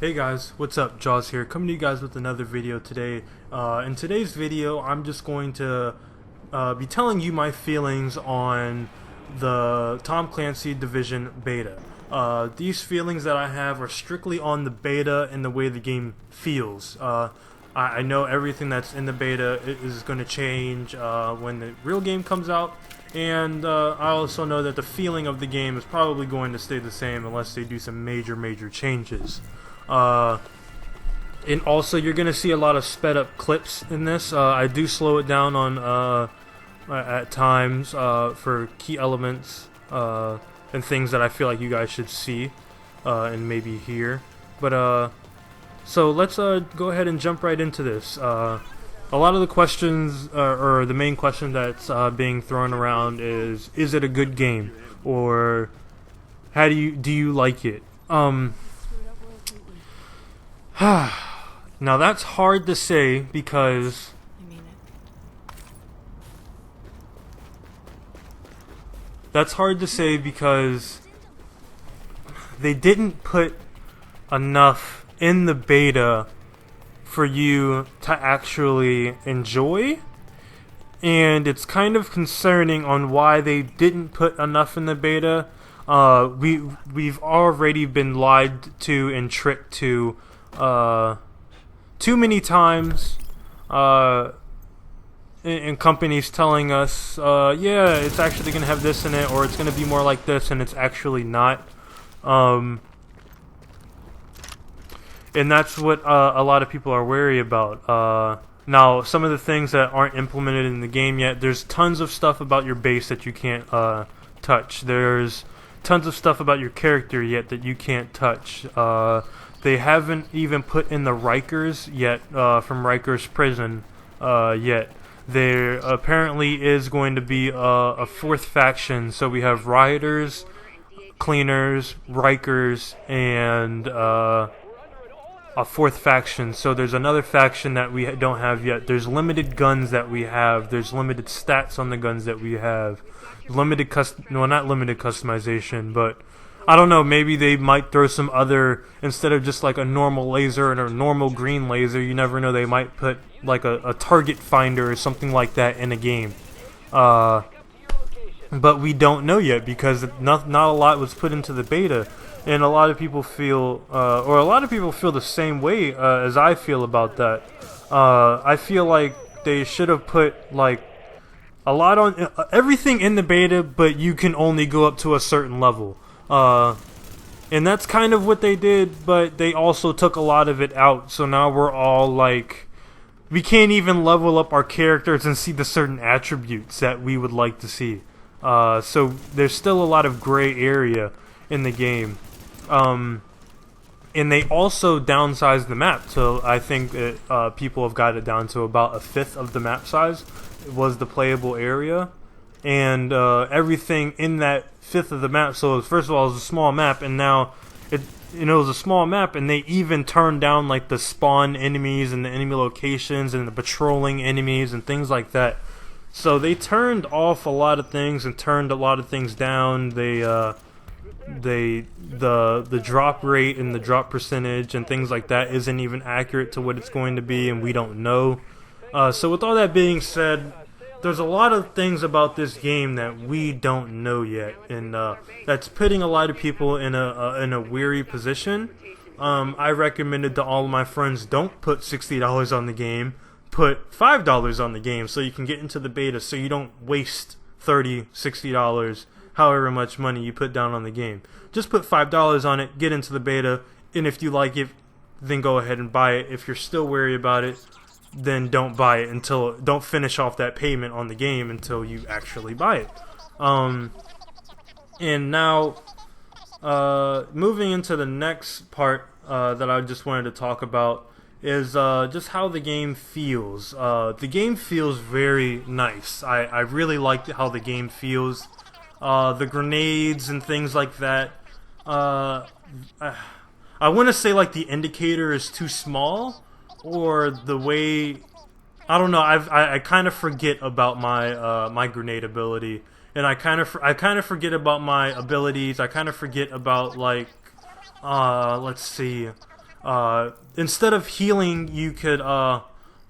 Hey guys, what's up? Jaws here, coming to you guys with another video today. In today's video, I'm just going to be telling you my feelings on the Tom Clancy Division beta. These feelings that I have are strictly on the beta and the way the game feels. I know everything that's in the beta is going to change when the real game comes out, and I also know that the feeling of the game is probably going to stay the same unless they do some major changes. And also you're gonna see a lot of sped up clips in this. I do slow it down on at times for key elements and things that I feel like you guys should see and maybe hear. But so let's go ahead and jump right into this. A lot of the questions, or the main question that's being thrown around is it a good game, or how do you like it? Now that's hard to say because they didn't put enough in the beta for you to actually enjoy, and it's kind of concerning on why they didn't put enough in the beta. We've already been lied to and tricked to too many times, and companies telling us, yeah, it's actually going to have this in it, or it's going to be more like this, and it's actually not. And that's what a lot of people are wary about. Now, some of the things that aren't implemented in the game yet, there's tons of stuff about your base that you can't touch. There's tons of stuff about your character yet that you can't touch. They haven't even put in the Rikers yet, from Rikers prison yet. There apparently is going to be a fourth faction, so we have rioters, cleaners, Rikers, and a fourth faction. So there's another faction that we don't have yet. There's limited guns that we have. There's limited stats on the guns that we have. Not limited customization, but I don't know, maybe they might throw some other, instead of just like a normal laser and a normal green laser, you never know, they might put like a target finder or something like that in a game. But we don't know yet because not a lot was put into the beta, and a lot of people feel, the same way as I feel about that. I feel like they should have put like a lot on everything in the beta, but you can only go up to a certain level. And that's kind of what they did, but they also took a lot of it out, so now we're all like, we can't even level up our characters and see the certain attributes that we would like to see. So there's still a lot of gray area in the game. And they also downsized the map, so I think that people have got it down to about 1/5 of the map size was the playable area. And everything in that 1/5 of the map, so first of all it was a small map, and now it was a small map, and they even turned down like the spawn enemies and the enemy locations and the patrolling enemies and things like that. So they turned off a lot of things and turned a lot of things down. The drop rate and the drop percentage and things like that isn't even accurate to what it's going to be, and we don't know. So with all that being said, there's a lot of things about this game that we don't know yet, and that's putting a lot of people in a weary position. I recommended to all of my friends, don't put $60 on the game, put $5 on the game so you can get into the beta, so you don't waste $30, $60, however much money you put down on the game. Just put $5 on it, get into the beta, and if you like it, then go ahead and buy it. If you're still wary about it, then don't buy it don't finish off that payment on the game until you actually buy it. And now, moving into the next part that I just wanted to talk about is just how the game feels. The game feels very nice. I really like how the game feels. The grenades and things like that. I want to say like the indicator is too small, or the way, I don't know. I kind of forget about my my grenade ability, and I kind of forget about my abilities. I kind of forget about, like, let's see. Instead of healing, you could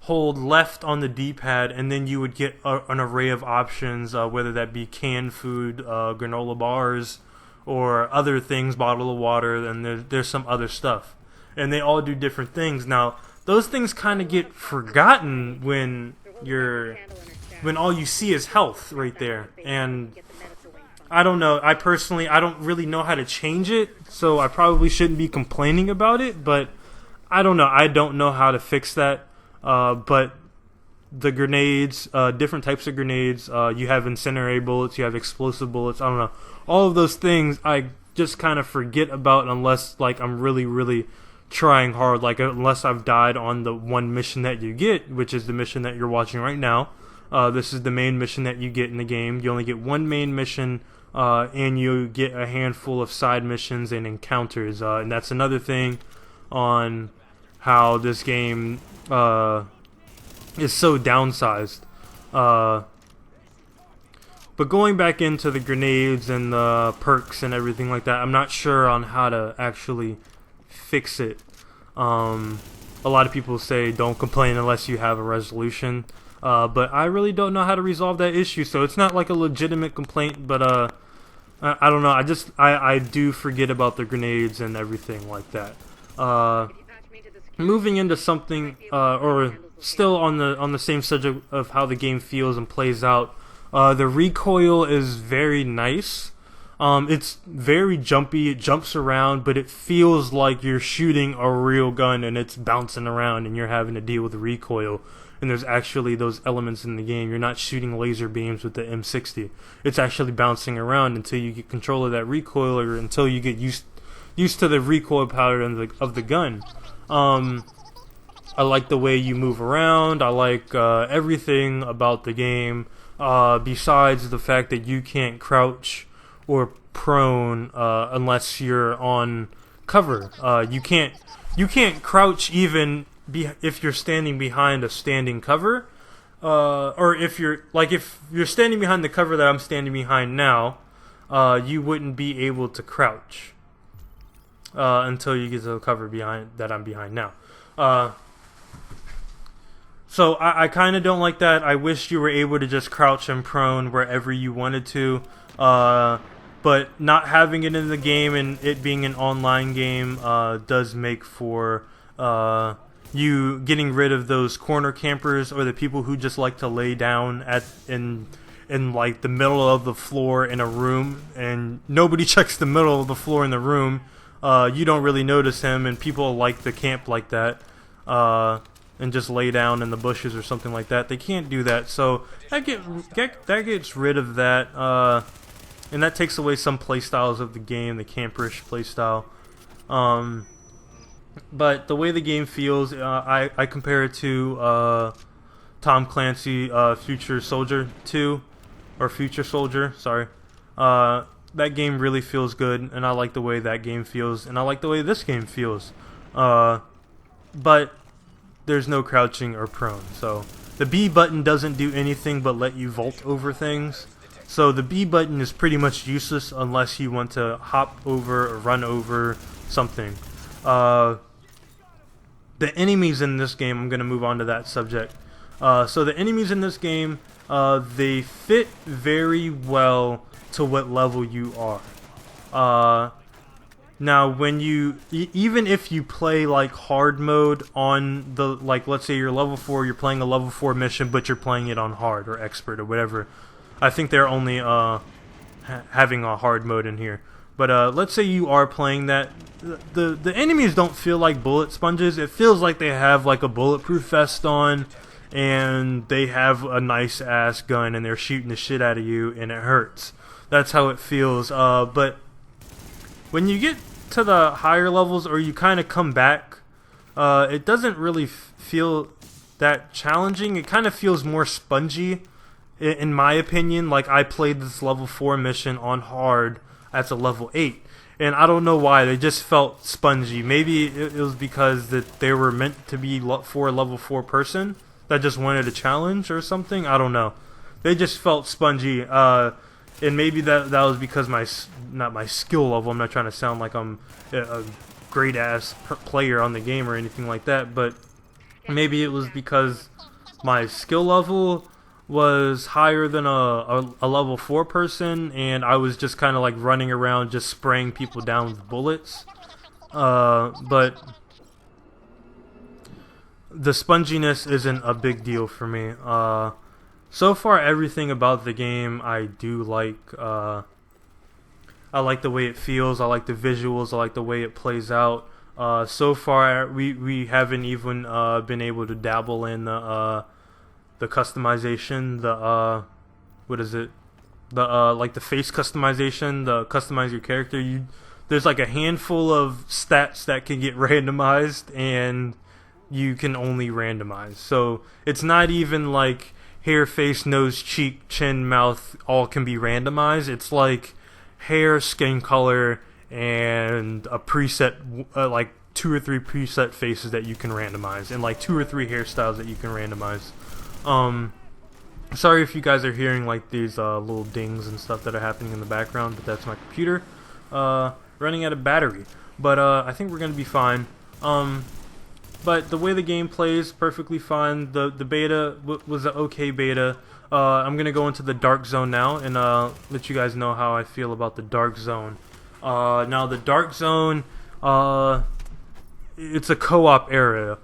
hold left on the D-pad, and then you would get an array of options, whether that be canned food, granola bars, or other things, bottle of water, and there's some other stuff. And they all do different things. Now, those things kind of get forgotten when all you see is health right there. And I don't know. I don't really know how to change it, so I probably shouldn't be complaining about it, but I don't know. I don't know how to fix that. But the grenades, different types of grenades, you have incendiary bullets, you have explosive bullets, I don't know. All of those things I just kind of forget about unless like I'm really, really trying hard, like unless I've died on the one mission that you get, which is the mission that you're watching right now. This is the main mission that you get in the game. You only get one main mission, and you get a handful of side missions and encounters, and that's another thing on how this game is so downsized. But going back into the grenades and the perks and everything like that, I'm not sure on how to actually fix it. A lot of people say don't complain unless you have a resolution, but I really don't know how to resolve that issue, so it's not like a legitimate complaint, but I don't know, I do forget about the grenades and everything like that. Moving into something, or still on the same subject of how the game feels and plays out, the recoil is very nice. It's very jumpy, it jumps around, but it feels like you're shooting a real gun and it's bouncing around and you're having to deal with the recoil. And there's actually those elements in the game. You're not shooting laser beams with the M60. It's actually bouncing around until you get control of that recoil, or until you get used to the recoil pattern of the gun. I like the way you move around. I like everything about the game, besides the fact that you can't crouch or prone unless you're on cover. You can't crouch even if you're standing behind a standing cover, or if you're standing behind the cover that I'm standing behind now, you wouldn't be able to crouch until you get to the cover behind that I'm behind now. So I kind of don't like that. I wish you were able to just crouch and prone wherever you wanted to. But not having it in the game and it being an online game does make for you getting rid of those corner campers, or the people who just like to lay down in like the middle of the floor in a room, and nobody checks the middle of the floor in the room. You don't really notice him, and people like to camp like that, and just lay down in the bushes or something like that. They can't do that, so that gets rid of that, and that takes away some playstyles of the game, the camperish playstyle. But the way the game feels, I compare it to Tom Clancy, Future Soldier 2, or Future Soldier, sorry. That game really feels good, and I like the way that game feels, and I like the way this game feels. But there's no crouching or prone, so the B button doesn't do anything but let you vault over things. So the B button is pretty much useless unless you want to hop over or run over something. The enemies in this game, I'm going to move on to that subject. So the enemies in this game, they fit very well to what level you are. Now, when even if you play like hard mode on the, like, let's say you're level 4, you're playing a level 4 mission, but you're playing it on hard or expert or whatever. I think they're only having a hard mode in here. But let's say you are playing that, the enemies don't feel like bullet sponges. It feels like they have like a bulletproof vest on, and they have a nice ass gun, and they're shooting the shit out of you, and it hurts. That's how it feels. But when you get to the higher levels, or you kind of come back, it doesn't really feel that challenging. It kind of feels more spongy, in my opinion. Like, I played this level 4 mission on hard at a level 8, and I don't know why, they just felt spongy. Maybe it was because that they were meant to be for a level 4 person that just wanted a challenge or something. I don't know. They just felt spongy, and maybe that was because not my skill level. I'm not trying to sound like I'm great ass player on the game or anything like that, but maybe it was because my skill level was higher than a level 4 person, and I was just kind of like running around just spraying people down with bullets. But the sponginess isn't a big deal for me. So far, everything about the game I do like. I like the way it feels. I like the visuals. I like the way it plays out. So far, we haven't even been able to dabble in the customization. The what is it? The like the face customization. The customize your character. There's like a handful of stats that can get randomized, and you can only randomize. So it's not even like hair, face, nose, cheek, chin, mouth all can be randomized. It's like hair, skin color, and a preset, like 2 or 3 preset faces that you can randomize, and like 2 or 3 hairstyles that you can randomize. Sorry if you guys are hearing like these little dings and stuff that are happening in the background, but that's my computer running out of battery. But I think we're gonna be fine. But the way the game plays, perfectly fine. The beta was an okay beta. I'm gonna go into the dark zone now and let you guys know how I feel about the dark zone. Now the dark zone, it's a co-op area.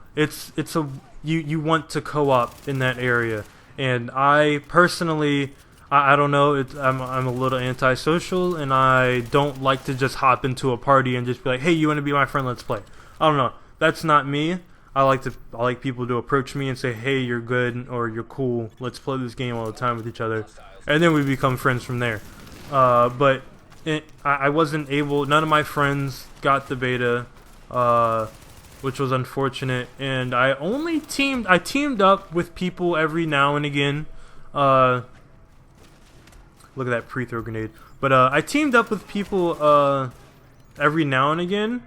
You want to co-op in that area, and I personally, I don't know. I'm a little antisocial, and I don't like to just hop into a party and just be like, hey, you want to be my friend? Let's play. I don't know. That's not me. I like people to approach me and say, hey, you're good, or you're cool. Let's play this game all the time with each other, and then we become friends from there. But I wasn't able. None of my friends got the beta, which was unfortunate. And I teamed up with people every now and again. Look at that pre-throw grenade. But I teamed up with people every now and again,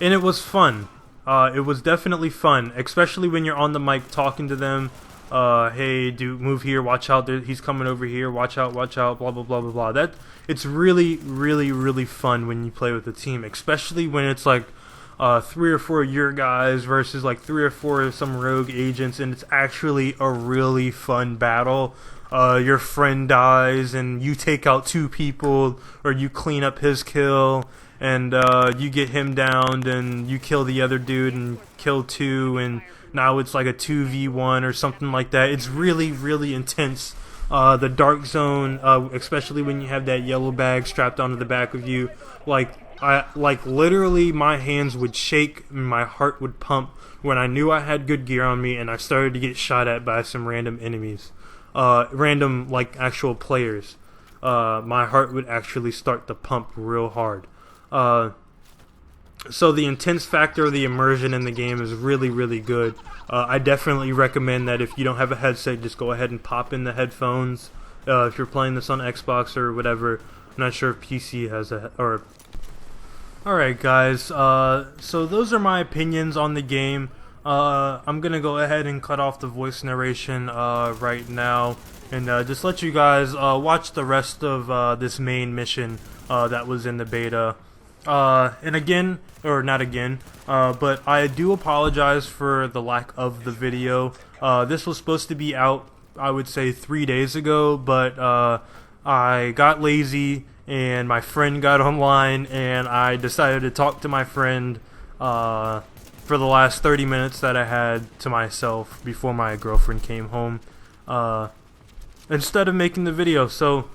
and it was fun. It was definitely fun, especially when you're on the mic talking to them. Hey, dude, move here, watch out, he's coming over here, watch out, blah, blah, blah, blah, blah. It's really, really, really fun when you play with a team, especially when it's like 3 or 4 of your guys versus like 3 or 4 of some rogue agents, and it's actually a really fun battle. Your friend dies, and you take out 2 people, or you clean up his kill, and you get him downed, and you kill the other dude and kill 2, and now it's like a 2v1 or something like that. It's really, really intense. The dark zone, especially when you have that yellow bag strapped onto the back of you, like literally my hands would shake and my heart would pump when I knew I had good gear on me and I started to get shot at by some random enemies, random like actual players. My heart would actually start to pump real hard. So the intense factor of the immersion in the game is really, really good. I definitely recommend that if you don't have a headset, just go ahead and pop in the headphones. If you're playing this on Xbox or whatever, I'm not sure if PC has a or. Alright guys, so those are my opinions on the game. I'm gonna go ahead and cut off the voice narration right now, and just let you guys watch the rest of this main mission that was in the beta. And again, or not again, but I do apologize for the lack of the video. This was supposed to be out, I would say 3 days ago, but I got lazy and my friend got online, and I decided to talk to my friend for the last 30 minutes that I had to myself before my girlfriend came home, instead of making the video. So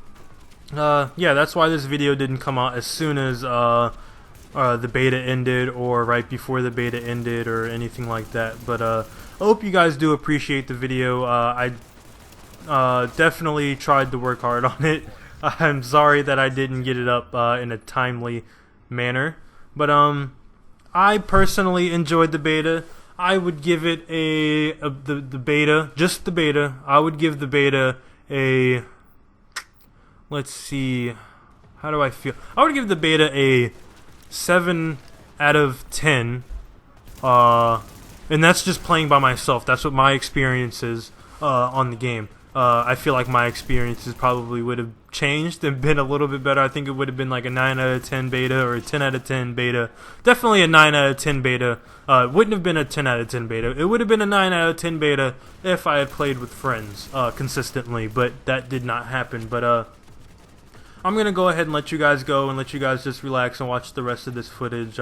yeah, that's why this video didn't come out as soon as the beta ended, or right before the beta ended, or anything like that. But I hope you guys do appreciate the video. I definitely tried to work hard on it. I'm sorry that I didn't get it up in a timely manner, but I personally enjoyed the beta. I would give it the beta, just the beta. I would give the beta a, let's see, how do I feel? I would give the beta a 7 out of 10, and that's just playing by myself. That's what my experience is on the game. I feel like my experiences probably would have changed and been a little bit better. I think it would have been like a 9 out of 10 beta or a 10 out of 10 beta. Definitely a 9 out of 10 beta. It wouldn't have been a 10 out of 10 beta. It would have been a 9 out of 10 beta if I had played with friends consistently, but that did not happen. But I'm going to go ahead and let you guys go and let you guys just relax and watch the rest of this footage.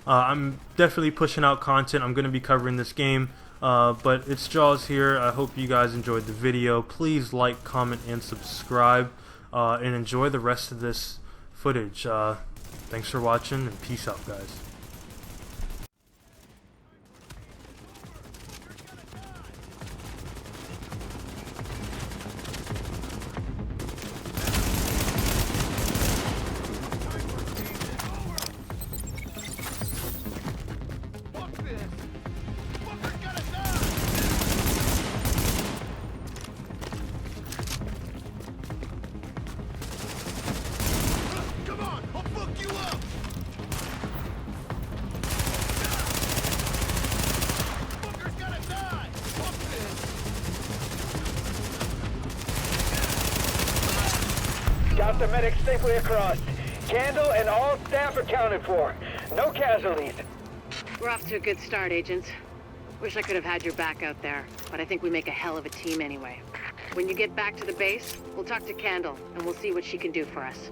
I'm definitely pushing out content. I'm going to be covering this game. But it's Jaws here. I hope you guys enjoyed the video. Please like, comment, and subscribe, and enjoy the rest of this footage. Thanks for watching, and peace out, guys. Got the medic safely across. Candle and all staff accounted for. No casualties. We're off to a good start, agents. Wish I could have had your back out there, but I think we make a hell of a team anyway. When you get back to the base, we'll talk to Candle, and we'll see what she can do for us.